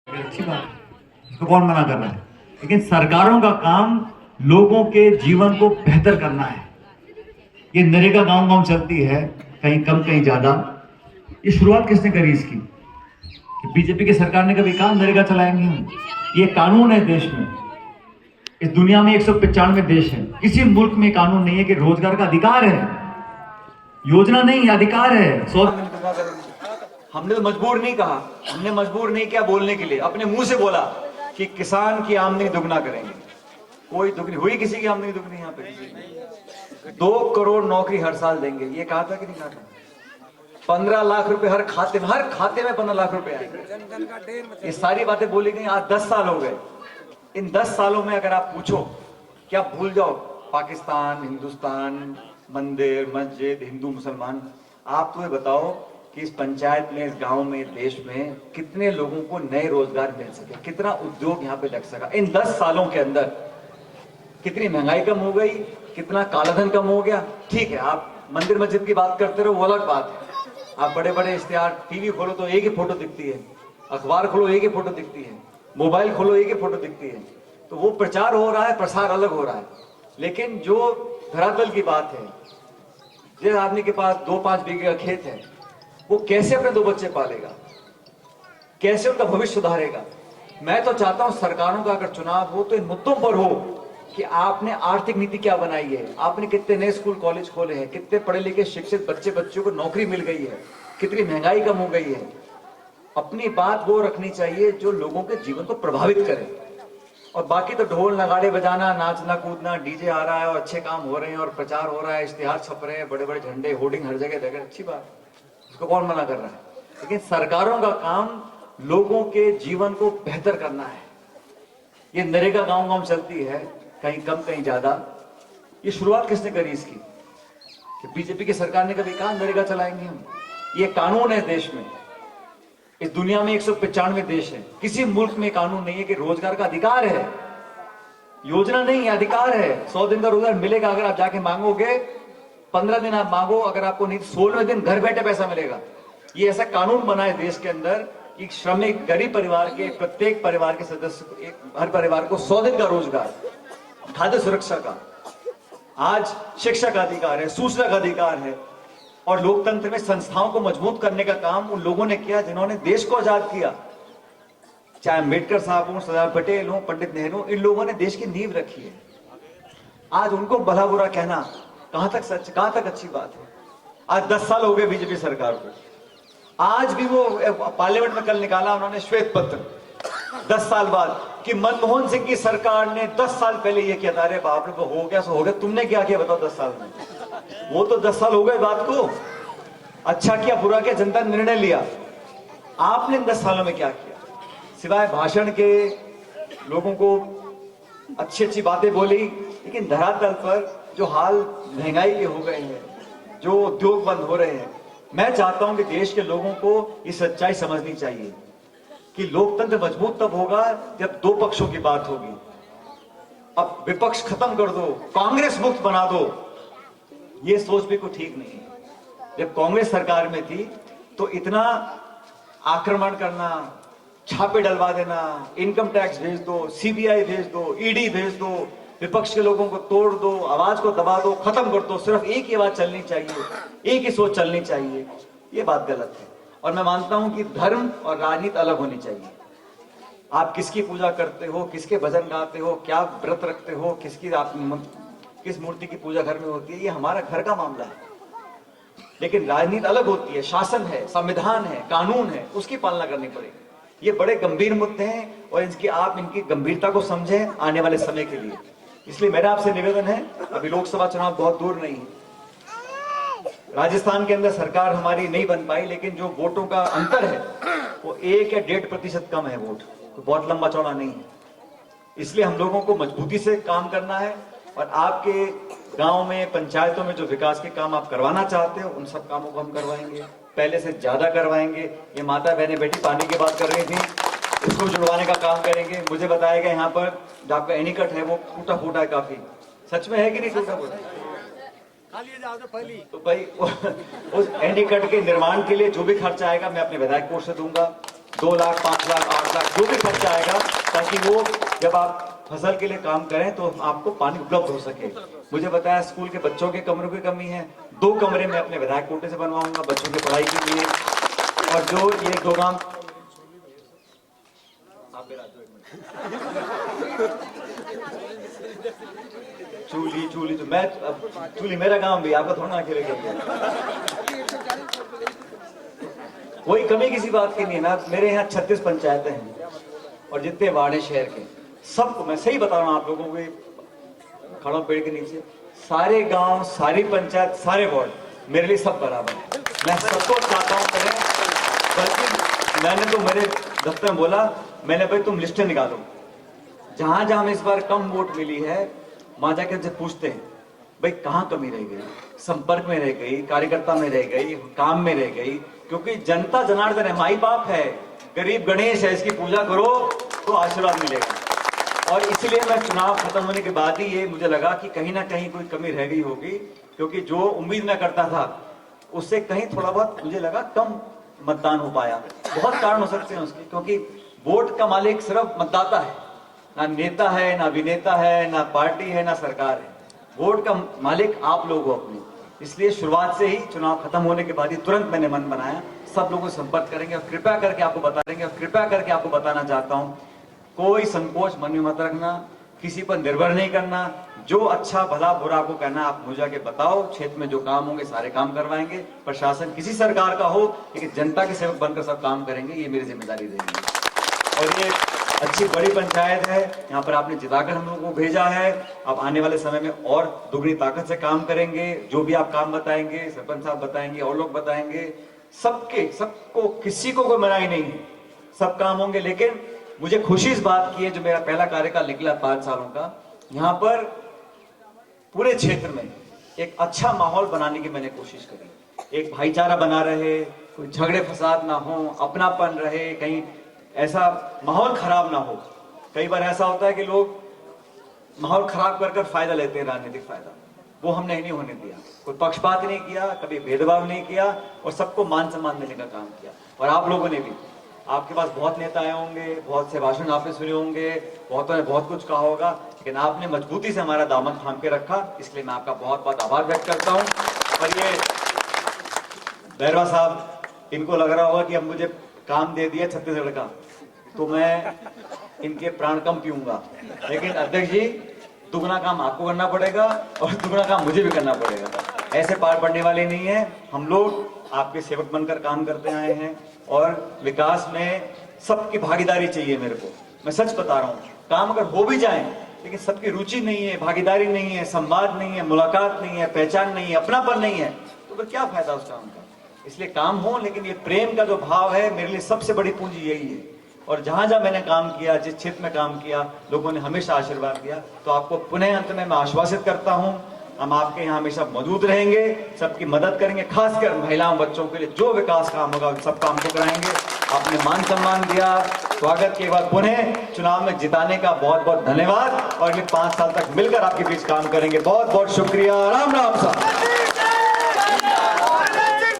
अच्छी बात है, इसको कौन मना कर रहा है। लेकिन सरकारों का काम लोगों के जीवन को बेहतर करना है। ये नरेगा गांव गांव चलती है, कहीं कम कहीं ज्यादा। ये शुरुआत किसने करी इसकी? बीजेपी की सरकार ने कभी कहा नरेगा चलाएंगे हम? ये कानून है देश में। इस दुनिया में 195 देश है, किसी मुल्क में कानून नहीं है कि रोजगार का अधिकार है, योजना नहीं, अधिकार है। हमने तो मजबूर नहीं कहा, हमने मजबूर नहीं किया बोलने के लिए, अपने मुंह से बोला कि किसान की आमदनी दुगना करेंगे। कोई दुगनी हुई? किसी की आमदनी दुगनी यहाँ पे? 2 करोड़ नौकरी हर साल देंगे, ये कहा था कि नहीं कहा था? 15 लाख रुपए हर खाते में 15 लाख रुपए आएंगे। ये सारी बातें बोली गई। आज 10 साल हो गए। इन 10 सालों में अगर आप पूछो, क्या भूल जाओ पाकिस्तान, हिंदुस्तान, मंदिर मस्जिद, हिंदू मुसलमान? आप तो ये बताओ कि इस पंचायत में, इस गांव में, देश में कितने लोगों को नए रोजगार मिल सके, कितना उद्योग यहाँ पे लग सका इन 10 सालों के अंदर? कितनी महंगाई कम हो गई, कितना कालाधन कम हो गया। ठीक है, आप मंदिर मस्जिद की बात करते रहो, वो अलग बात है। आप बड़े बड़े इश्तिहार, टीवी खोलो तो एक ही फोटो दिखती है, अखबार खोलो एक ही फोटो दिखती है, मोबाइल खोलो एक ही फोटो दिखती है। तो वो प्रचार हो रहा है, प्रसार अलग हो रहा है। लेकिन जो धरातल की बात है, जिस आदमी के पास 2-5 बीघे का खेत है, वो कैसे अपने 2 बच्चे पालेगा, कैसे उनका भविष्य सुधारेगा? मैं तो चाहता हूं सरकारों का अगर चुनाव हो तो इन मुद्दों पर हो कि आपने आर्थिक नीति क्या बनाई है, आपने कितने नए स्कूल कॉलेज खोले हैं, कितने पढ़े लिखे शिक्षित बच्चों को नौकरी मिल गई है, कितनी महंगाई कम हो गई है। अपनी बात वो रखनी चाहिए जो लोगों के जीवन को प्रभावित करे। और बाकी तो ढोल नगाड़े बजाना, नाचना कूदना, डीजे आ रहा है और अच्छे काम हो रहे हैं और प्रचार हो रहा है, इश्तिहार छप रहे हैं, बड़े बड़े झंडे होर्डिंग हर जगह लगे, अच्छी बात, इसको कौन मना कर रहा है। लेकिन सरकारों का काम लोगों के जीवन को बेहतर करना है। ये नरेगा गांव गांव चलती है, कहीं कम कहीं ज्यादा। ये शुरुआत किसने करी इसकी? कि बीजेपी की सरकार ने कभी कहा नरेगा चलाएंगे हम? ये कानून है देश में। इस दुनिया में 195 देश है, किसी मुल्क में कानून नहीं है कि रोजगार का अधिकार है, योजना नहीं है, अधिकार है। 100 दिन का रोजगार मिलेगा अगर आप जाके मांगोगे, 15 दिन आप मांगो, अगर आपको नहीं 16वें दिन घर बैठे पैसा मिलेगा। ये ऐसा कानून बना है देश के अंदर कि श्रमिक गरीब परिवार के प्रत्येक परिवार के सदस्य को, हर परिवार को 100 दिन का रोजगार, खाद्य सुरक्षा का, आज शिक्षा का अधिकार है, सूचना का अधिकार है। और लोकतंत्र में संस्थाओं को मजबूत करने का काम उन लोगों ने किया जिन्होंने देश को आजाद किया। चाहे अम्बेडकर साहब हो, सरदार पटेल हो, पंडित नेहरू, इन लोगों ने देश की नींव रखी है। आज उनको भला बुरा कहना कहां तक सच, कहां तक अच्छी बात है? आज 10 साल हो गए बीजेपी सरकार को। आज भी वो पार्लियामेंट में कल निकाला उन्होंने श्वेत पत्र, 10 साल बाद, कि मनमोहन सिंह की सरकार ने 10 साल पहले ये किया था। अरे बाप रे, हो गया सो हो गया, तुमने क्या किया बताओ 10 साल में? वो तो 10 साल हो गए बात को। अच्छा किया बुरा किया, जनता ने निर्णय लिया। आपने 10 सालों में क्या किया? सिवाय भाषण के, लोगों को अच्छी अच्छी बातें बोली, लेकिन धरातल पर जो हाल महंगाई के हो गए हैं, जो उद्योग बंद हो रहे हैं, मैं चाहता हूं कि देश के लोगों को ये सच्चाई समझनी चाहिए कि लोकतंत्र मजबूत तब होगा जब 2 पक्षों की बात होगी। अब विपक्ष खत्म कर दो, कांग्रेस मुक्त बना दो, ये सोच भी कोई ठीक नहीं है। जब कांग्रेस सरकार में थी तो इतना आक्रमण करना, छापे डलवा देना, इनकम टैक्स भेज दो, सीबीआई भेज दो, ईडी भेज दो, विपक्ष के लोगों को तोड़ दो, आवाज को दबा दो, खत्म कर दो, सिर्फ एक ही आवाज चलनी चाहिए, एक ही सोच चलनी चाहिए। ये बात गलत है। और मैं मानता हूं कि धर्म और राजनीति अलग होनी चाहिए। आप किसकी पूजा करते हो, किसके भजन गाते हो, क्या व्रत रखते हो, किस मूर्ति की पूजा घर में होती है, ये हमारा घर का मामला है। लेकिन राजनीति अलग होती है, शासन है, संविधान है, कानून है, उसकी पालना करनी पड़ेगी। ये बड़े गंभीर मुद्दे हैं और इनकी गंभीरता को समझें आने वाले समय के लिए। इसलिए मेरा आपसे निवेदन है, अभी लोकसभा चुनाव बहुत दूर नहीं है। राजस्थान के अंदर सरकार हमारी नहीं बन पाई, लेकिन जो वोटों का अंतर है वो 1 या 1.5% कम है वोट, तो बहुत लंबा चौड़ा नहीं है। इसलिए हम लोगों को मजबूती से काम करना है और आपके गांव में, पंचायतों में जो विकास के काम आप करवाना चाहते हो, उन सब कामों को हम करवाएंगे, पहले से ज्यादा करवाएंगे। ये माता बहने बेटी पानी की बात कर रही थी, इसको जुड़वाने का काम करेंगे। मुझे बताया गया यहाँ पर जो आपका एनीकट है वो टूटा फूटा है काफी, सच में है कि नहीं टूटा फूटा? तो भाई उस एनीकट के निर्माण के लिए जो भी खर्चा आएगा मैं अपने विधायक कोष से दूंगा। 2 लाख 5 लाख 8 लाख जो भी खर्चा आएगा, ताकि वो जब आप फसल के लिए काम करें तो आपको पानी उपलब्ध हो सके। मुझे बताया स्कूल के बच्चों के कमरों की कमी है, 2 कमरे में अपने विधायक कोटे से बनवाऊंगा बच्चों की पढ़ाई के लिए। और जो ये 2 काम चूली तो मैं चूली मेरा काम भी, आपका थोड़ा अकेले कर। कोई कमी किसी बात की नहीं है ना। मेरे यहाँ 36 पंचायतें हैं और जितने वार्ड हैं शहर के, सबको मैं सही बता रहा हूँ आप लोगों को, खड़ा पेड़ के नीचे सारे गांव, सारी पंचायत, सारे वार्ड मेरे लिए सब बराबर है। मैं सबको चाहता हूँ करें, बल्कि मैंने तो मेरे दफ्तर में बोला, मैंने भाई तुम लिस्टें निकालो, जहां जहां इस बार कम वोट मिली है वहां जाके उनसे पूछते हैं भाई कहाँ कमी रह गई, संपर्क में रह गई, कार्यकर्ता में रह गई, काम में रह गई। क्योंकि जनता जनार्दन है, माई बाप है, गरीब गणेश है, इसकी पूजा करो तो आशीर्वाद मिलेगा। और इसलिए मैं चुनाव खत्म होने के बाद ही ये मुझे लगा कि कहीं ना कहीं कोई कमी रह गई होगी, क्योंकि जो उम्मीद मैं करता था उससे कहीं थोड़ा बहुत मुझे लगा कम मतदान हो पाया। बहुत कारण हो सकते हैं उसके, क्योंकि वोट का मालिक सिर्फ मतदाता है, ना नेता है, ना अभिनेता है, ना पार्टी है, ना सरकार है। वोट का मालिक आप लोग हो अपने। इसलिए शुरुआत से ही चुनाव खत्म होने के बाद ही तुरंत मैंने मन बनाया, सब लोगों से संपर्क करेंगे और कृपया करके आपको बता देंगे। और कृपया करके आपको बताना चाहता हूं, कोई संकोच मन में मत रखना, किसी पर निर्भर नहीं करना। जो अच्छा भला बुरा आपको कहना आप मुझे जाके बताओ, क्षेत्र में जो काम होंगे सारे काम करवाएंगे। प्रशासन किसी सरकार का हो, लेकिन जनता के सेवक बनकर सब काम करेंगे, ये मेरी जिम्मेदारी रहेगी। और ये अच्छी बड़ी पंचायत है, यहाँ पर आपने जिताकर हम लोगों को भेजा है। अब आने वाले समय में और दुगनी ताकत से काम करेंगे। जो भी आप काम बताएंगे, सरपंच साहब बताएंगे और लोग बताएंगे, सबको किसी को कोई मनाही नहीं है, सब काम होंगे। लेकिन मुझे खुशी इस बात की है, जो मेरा पहला कार्यकाल निकला 5 सालों का, यहाँ पर पूरे क्षेत्र में एक अच्छा माहौल बनाने की मैंने कोशिश करी। एक भाईचारा बना रहे, कोई झगड़े फसाद ना हो, अपनापन रहे, कहीं ऐसा माहौल खराब ना हो। कई बार ऐसा होता है कि लोग माहौल खराब कर फायदा लेते हैं, राजनीतिक फायदा, वो हमने नहीं होने दिया। कोई पक्षपात नहीं किया, कभी भेदभाव नहीं किया और सबको मान सम्मान देने का काम किया। और आप लोगों ने भी, आपके पास बहुत नेता आए होंगे, बहुत से भाषण आपने सुने होंगे, बहुतों ने बहुत कुछ कहा होगा, लेकिन आपने मजबूती से हमारा दामन थाम के रखा, इसलिए मैं आपका बहुत बहुत आभार व्यक्त करता हूँ। और ये बैरवा साहब, इनको लग रहा होगा कि अब मुझे काम दे दिया छत्तीसगढ़ का तो मैं इनके प्राण कम पीऊंगा, लेकिन अध्यक्ष जी दुगना काम आपको करना पड़ेगा और दुगना काम मुझे भी करना पड़ेगा। ऐसे पार पड़ने वाले नहीं है। हम लोग आपके सेवक बनकर काम करते आए हैं और विकास में सबकी भागीदारी चाहिए मेरे को। मैं सच बता रहा हूँ, काम अगर हो भी जाए लेकिन सबकी रुचि नहीं है, भागीदारी नहीं है, संवाद नहीं है, मुलाकात नहीं है, पहचान नहीं है, अपनापन नहीं है, तो फिर क्या फायदा उस काम का। इसलिए काम हो, लेकिन ये प्रेम का जो भाव है, मेरे लिए सबसे बड़ी पूंजी यही है। और जहां जहां मैंने काम किया, जिस क्षेत्र में काम किया, लोगों ने हमेशा आशीर्वाद दिया। तो आपको पुनः अंत में मैं आश्वासित करता हूं, हम आपके यहाँ हमेशा मौजूद रहेंगे, सबकी मदद करेंगे, खासकर महिलाओं बच्चों के लिए जो विकास काम होगा उन सब काम को कराएंगे। आपने मान सम्मान दिया, स्वागत के बाद पुनः चुनाव में जिताने का बहुत बहुत धन्यवाद। और अगले 5 साल तक मिलकर आपके बीच काम करेंगे। बहुत बहुत शुक्रिया। राम राम साहब।